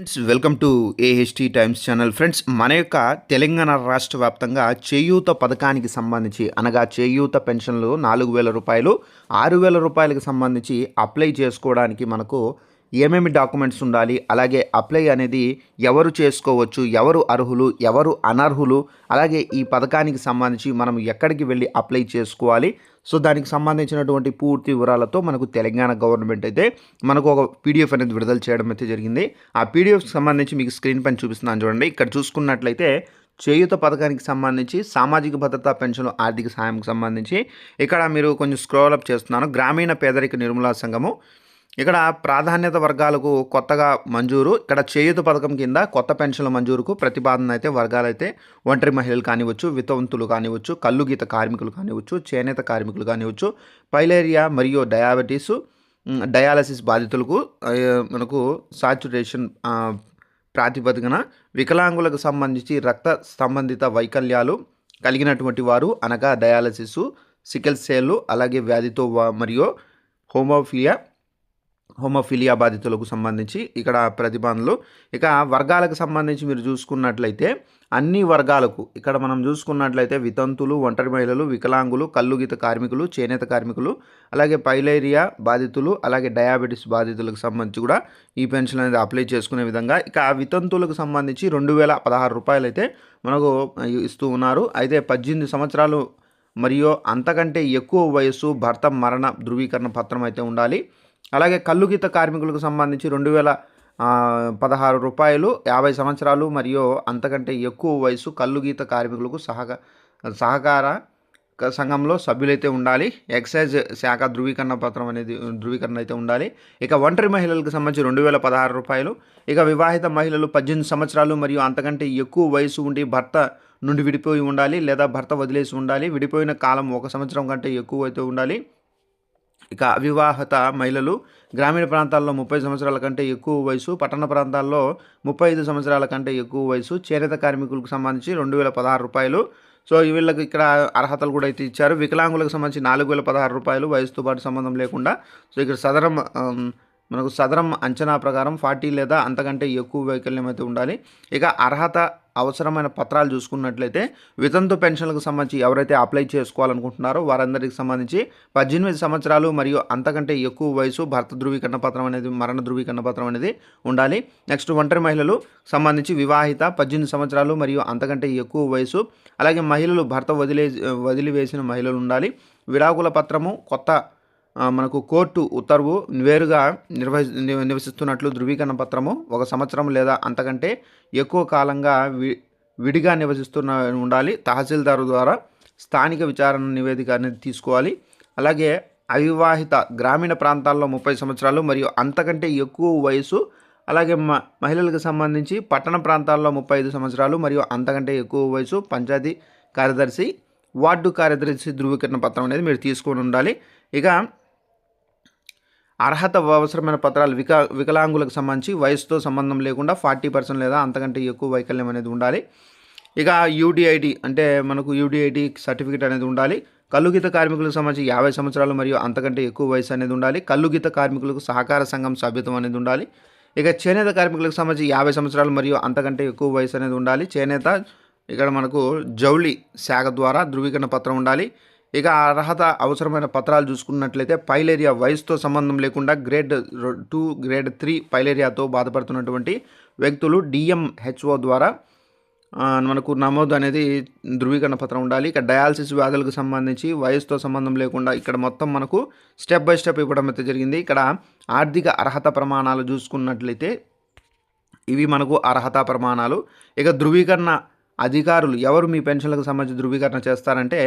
Friends, welcome to AHT times channel. Friends, మన యొక్క తెలంగాణ రాష్ట్ర వ్యాప్తంగా చేయూత పథకానికి సంబంధించి అనగా చేయూత పెన్షన్లు 4,000 రూపాయలు 6,000 రూపాయలకు సంబంధించి అప్లై చేసుకోవడానికి మనకు ఏమేమి డాక్యుమెంట్స్ ఉండాలి, అలాగే అప్లై అనేది ఎవరు చేసుకోవచ్చు, ఎవరు అర్హులు, ఎవరు అనర్హులు, అలాగే ఈ పథకానికి సంబంధించి మనం ఎక్కడికి వెళ్ళి అప్లై చేసుకోవాలి. సో దానికి సంబంధించినటువంటి పూర్తి వివరాలతో మనకు తెలంగాణ గవర్నమెంట్ అయితే మనకు ఒక పీడిఎఫ్ అనేది విడుదల చేయడం అయితే జరిగింది. ఆ పీడిఎఫ్కి సంబంధించి మీకు స్క్రీన్ పైన చూపిస్తున్నాను చూడండి. ఇక్కడ చూసుకున్నట్లయితే చేయూత పథకానికి సంబంధించి సామాజిక భద్రతా పెన్షన్ ఆర్థిక సహాయంకి సంబంధించి ఇక్కడ మీరు కొంచెం స్క్రోల్ అప్ చేస్తున్నాను. గ్రామీణ పేదరిక నిర్మూలన సంఘము ఇక్కడ ప్రాధాన్యత వర్గాలకు కొత్తగా మంజూరు. ఇక్కడ చేయూత పథకం కింద కొత్త పెన్షన్ల మంజూరుకు ప్రతిపాదన అయితే వర్గాలైతే ఒంటరి మహిళలు కానివచ్చు, వితంతులు కానివచ్చు, కల్లుగీత కార్మికులు కానివచ్చు, చేనేత కార్మికులు కానివచ్చు, పైలేరియా మరియు డయాలసిస్ బాధితులకు మనకు సాచురేషన్ ప్రాతిపదికన వికలాంగులకు సంబంధించి రక్త సంబంధిత వైకల్యాలు కలిగినటువంటి వారు అనగా డయాలసిస్, సికిల్ సెల్, అలాగే వ్యాధితో మరియు హోమోఫిలియా బాధితులకు సంబంధించి ఇక్కడ ప్రతిపాదనలు. ఇక వర్గాలకు సంబంధించి మీరు చూసుకున్నట్లయితే అన్ని వర్గాలకు ఇక్కడ మనం చూసుకున్నట్లయితే వితంతులు, ఒంటరి మహిళలు, వికలాంగులు, కల్లుగీత కార్మికులు, చేనేత కార్మికులు, అలాగే పైలేరియా బాధితులు, అలాగే డయాబెటీస్ బాధితులకు సంబంధించి కూడా ఈ పెన్షన్ అనేది అప్లై చేసుకునే విధంగా ఇక వితంతులకు సంబంధించి 2,016 రూపాయలు అయితే మనకు ఇస్తూ ఉన్నారు. అయితే 18 సంవత్సరాలు మరియు అంతకంటే ఎక్కువ వయస్సు భర్త మరణ ధృవీకరణ పత్రం అయితే ఉండాలి. అలాగే కల్లుగీత కార్మికులకు సంబంధించి 2,016 రూపాయలు 50 సంవత్సరాలు మరియు అంతకంటే ఎక్కువ వయసు కల్లుగీత కార్మికులకు సహకార సంఘంలో సభ్యులైతే ఉండాలి. ఎక్సైజ్ శాఖ ధృవీకరణ అయితే ఉండాలి. ఇక ఒంటరి మహిళలకు సంబంధించి 2,016 రూపాయలు. ఇక వివాహిత మహిళలు 18 సంవత్సరాలు మరియు అంతకంటే ఎక్కువ వయసు ఉండి భర్త నుండి విడిపోయి ఉండాలి లేదా భర్త వదిలేసి ఉండాలి. విడిపోయిన కాలం 1 సంవత్సరం కంటే ఎక్కువ అయితే ఉండాలి. ఇక అవివాహిత మహిళలు గ్రామీణ ప్రాంతాల్లో 30 సంవత్సరాల కంటే ఎక్కువ వయసు, పట్టణ ప్రాంతాల్లో 35 సంవత్సరాల కంటే ఎక్కువ వయసు, చేనేత కార్మికులకు సంబంధించి 2,016 రూపాయలు. సో వీళ్ళకి ఇక్కడ అర్హతలు కూడా అయితే ఇచ్చారు. వికలాంగులకు సంబంధించి 4,016 రూపాయలు వయసుతో పాటు సంబంధం లేకుండా. సో ఇక్కడ సదరం అంచనా ప్రకారం 40 లేదా అంతకంటే ఎక్కువ వైకల్యం అయితే ఉండాలి. ఇక అర్హత అవసరమైన పత్రాలు చూసుకున్నట్లయితే వితంతు పెన్షన్లకు సంబంధించి ఎవరైతే అప్లై చేసుకోవాలనుకుంటున్నారో వారందరికి సంబంధించి 18 సంవత్సరాలు మరియు అంతకంటే ఎక్కువ వయసు భర్త ధృవీకరణ పత్రం అనేది మరణ ధృవీకరణ పత్రం అనేది ఉండాలి. నెక్స్ట్ ఒంటరి మహిళలు సంబంధించి వివాహిత 18 సంవత్సరాలు మరియు అంతకంటే ఎక్కువ వయసు, అలాగే మహిళలు భర్త వదిలివేసిన మహిళలు ఉండాలి. విడాకుల పత్రము కొత్త మనకు కోర్టు ఉత్తర్వు వేరుగా నివసిస్తున్నట్లు ధృవీకరణ పత్రము 1 సంవత్సరం లేదా అంతకంటే ఎక్కువ కాలంగా విడిగా ఉండాలి. తహసీల్దారు ద్వారా స్థానిక విచారణ నివేదిక అనేది తీసుకోవాలి. అలాగే అవివాహిత గ్రామీణ ప్రాంతాల్లో 30 సంవత్సరాలు మరియు అంతకంటే ఎక్కువ వయసు, అలాగే మహిళలకు సంబంధించి పట్టణ ప్రాంతాల్లో 35 సంవత్సరాలు మరియు అంతకంటే ఎక్కువ వయసు, పంచాయతీ కార్యదర్శి, వార్డు కార్యదర్శి ధృవీకరణ పత్రం అనేది మీరు తీసుకొని ఉండాలి. ఇక అర్హత అవసరమైన పత్రాలు వికలాంగులకు సంబంధించి వయసుతో సంబంధం లేకుండా 40% లేదా అంతకంటే ఎక్కువ వైకల్యం అనేది ఉండాలి. ఇక యూడిఐడి అంటే మనకు యూడిఐడి సర్టిఫికేట్ అనేది ఉండాలి. కల్లుగీత కార్మికులకు సంబంధించి 50 సంవత్సరాలు మరియు అంతకంటే ఎక్కువ వయసు అనేది ఉండాలి. కల్లుగీత కార్మికులకు సహకార సంఘం సభ్యత్వం అనేది ఉండాలి. ఇక చేనేత కార్మికులకు సంబంధించి 50 సంవత్సరాలు మరియు అంతకంటే ఎక్కువ వయసు అనేది ఉండాలి. చేనేత ఇక్కడ మనకు జౌళి శాఖ ద్వారా ధృవీకరణ పత్రం ఉండాలి. ఇక అర్హత అవసరమైన పత్రాలు చూసుకున్నట్లయితే పైలేరియా వయసుతో సంబంధం లేకుండా గ్రేడ్ 2, గ్రేడ్ 3 పైలేరియాతో బాధపడుతున్నటువంటి వ్యక్తులు డిఎంహెచ్ఓ ద్వారా మనకు నమోదు అనేది ధృవీకరణ పత్రం ఉండాలి. ఇక డయాలసిస్ వ్యాధులకు సంబంధించి వయసుతో సంబంధం లేకుండా ఇక్కడ మొత్తం మనకు స్టెప్ బై స్టెప్ ఇవ్వడం అయితే జరిగింది. ఇక్కడ ఆర్థిక అర్హత ప్రమాణాలు చూసుకున్నట్లయితే ఇవి మనకు అర్హత ప్రమాణాలు. ఇక ధృవీకరణ అధికారులు ఎవరు మీ పెన్షన్లకు సంబంధించి ధృవీకరణ చేస్తారంటే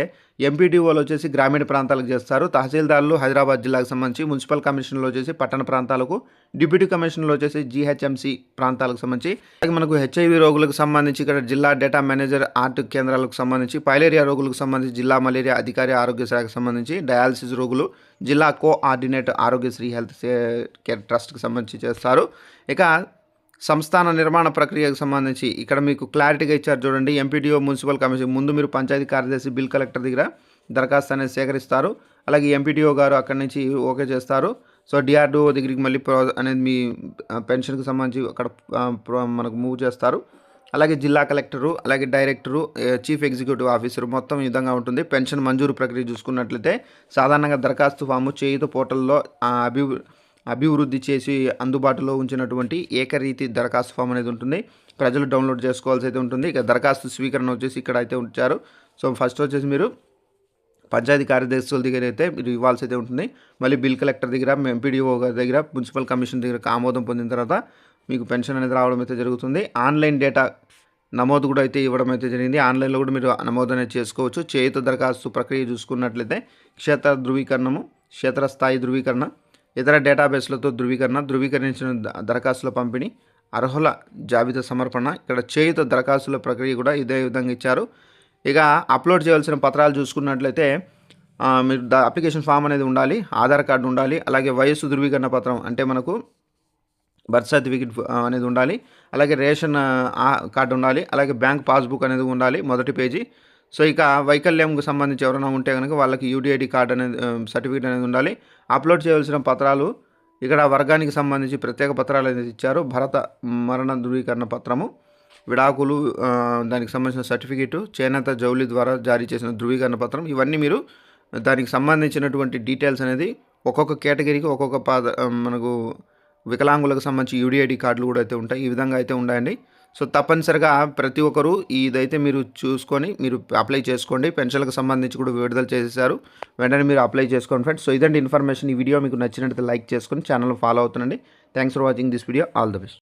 ఎంపీడీఓలు వచ్చేసి గ్రామీణ ప్రాంతాలకు చేస్తారు, తహసీల్దారులు హైదరాబాద్ జిల్లాకు సంబంధించి, మున్సిపల్ కమిషన్లో వచ్చేసి పట్టణ ప్రాంతాలకు, డిప్యూటీ కమిషనర్లో వచ్చేసి జీహెచ్ఎంసీ ప్రాంతాలకు సంబంధించి, అలాగే మనకు హెచ్ఐవి రోగులకు సంబంధించి ఇక్కడ జిల్లా డేటా మేనేజర్ ఆర్ట్ కేంద్రాలకు సంబంధించి, పైలేరియా రోగులకు సంబంధించి జిల్లా మలేరియా అధికారి ఆరోగ్య శాఖకు సంబంధించి, డయాలసిస్ రోగులు జిల్లా కోఆర్డినేటర్ ఆరోగ్యశ్రీ హెల్త్ కేర్ ట్రస్ట్కి సంబంధించి చేస్తారు. ఇక సంస్థాన నిర్మాణ ప్రక్రియకు సంబంధించి ఇక్కడ మీకు క్లారిటీగా ఇచ్చారు చూడండి. ఎంపీడీఓ, మున్సిపల్ కమిషన్ ముందు మీరు పంచాయతీ కార్యదర్శి, బిల్ కలెక్టర్ దగ్గర దరఖాస్తు అనేది సేకరిస్తారు. అలాగే ఎంపీడీఓ గారు అక్కడి నుంచి ఓకే చేస్తారు. సో డిఆర్‌డిఓ దగ్గరికి మళ్ళీ అనేది మీ పెన్షన్‌కి సంబంధించి అక్కడ మనకు మూవ్ చేస్తారు. అలాగే జిల్లా కలెక్టరు, అలాగే డైరెక్టరు, చీఫ్ ఎగ్జిక్యూటివ్ ఆఫీసర్ మొత్తం ఈ విధంగా ఉంటుంది. పెన్షన్ మంజూరు ప్రక్రియ చూసుకున్నట్లయితే సాధారణంగా దరఖాస్తు ఫాము చేయూత పోర్టల్‌లో అభివృద్ధి చేసి అందుబాటులో ఉంచినటువంటి ఏకరీతి దరఖాస్తు ఫామ్ అనేది ఉంటుంది. ప్రజలు డౌన్లోడ్ చేసుకోవాల్సి అయితే ఉంటుంది. ఇక దరఖాస్తు స్వీకరణ వచ్చేసి ఇక్కడ అయితే ఉంచారు. సో ఫస్ట్ వచ్చేసి మీరు పంచాయతీ కార్యదర్శుల దగ్గర అయితే మీరు ఇవ్వాల్సి అయితే ఉంటుంది. మళ్ళీ బిల్ కలెక్టర్ దగ్గర, ఎంపీడీఓ గారి దగ్గర, మున్సిపల్ కమిషన్ దగ్గర ఆమోదం పొందిన తర్వాత మీకు పెన్షన్ అనేది రావడం అయితే జరుగుతుంది. ఆన్లైన్ డేటా నమోదు కూడా అయితే ఇవ్వడం అయితే జరిగింది. ఆన్లైన్లో కూడా మీరు నమోదు అనేది చేసుకోవచ్చు. చేయుత దరఖాస్తు ప్రక్రియ చూసుకున్నట్లయితే క్షేత్ర ధృవీకరణము, క్షేత్రస్థాయి ధృవీకరణ, ఇతర డేటాబేస్లతో ధృవీకరించిన దరఖాస్తుల పంపిణీ, అర్హుల జాబితా సమర్పణ. ఇక్కడ చేయుత దరఖాస్తుల ప్రక్రియ కూడా ఇదే విధంగా ఇచ్చారు. ఇక అప్లోడ్ చేయాల్సిన పత్రాలు చూసుకున్నట్లయితే మీరు అప్లికేషన్ ఫామ్ అనేది ఉండాలి, ఆధార్ కార్డు ఉండాలి, అలాగే వయస్సు ధృవీకరణ పత్రం అంటే మనకు బర్త్ సర్టిఫికేట్ అనేది ఉండాలి, అలాగే రేషన్ కార్డు ఉండాలి, అలాగే బ్యాంక్ పాస్బుక్ అనేది ఉండాలి మొదటి పేజీ. సో ఇక వైకల్యంకు సంబంధించి ఎవరైనా ఉంటే కనుక వాళ్ళకి యూడిఐడి కార్డు అనేది సర్టిఫికేట్ అనేది ఉండాలి. అప్లోడ్ చేయాల్సిన పత్రాలు ఇక్కడ వర్గానికి సంబంధించి ప్రత్యేక పత్రాలు అనేది ఇచ్చారు. భరత మరణ ధృవీకరణ పత్రము, విడాకులు, దానికి సంబంధించిన సర్టిఫికేటు, చేనేత జౌలి ద్వారా జారీ చేసిన ధృవీకరణ పత్రం. ఇవన్నీ మీరు దానికి సంబంధించినటువంటి డీటెయిల్స్ అనేది ఒక్కొక్క కేటగిరీకి ఒక్కొక్క మనకు వికలాంగులకు సంబంధించి యూడిఐడి కార్డులు కూడా అయితే ఉంటాయి. ఈ విధంగా అయితే ఉన్నాయండి. సో తప్పనిసరిగా ప్రతి ఒక్కరు ఇదైతే మీరు చూసుకొని మీరు అప్లై చేసుకోండి. పెన్షన్లకు సంబంధించి కూడా విడుదల చేసేసారు. వెంటనే మీరు అప్లై చేసుకోండి ఫ్రెండ్స్. సో ఇదండి ఇన్ఫర్మేషన్. ఈ వీడియో మీకు నచ్చినట్లయితే లైక్ చేసుకొని ఛానల్ ఫాలో అవుతుండండి. Thanks for watching this video. All the best.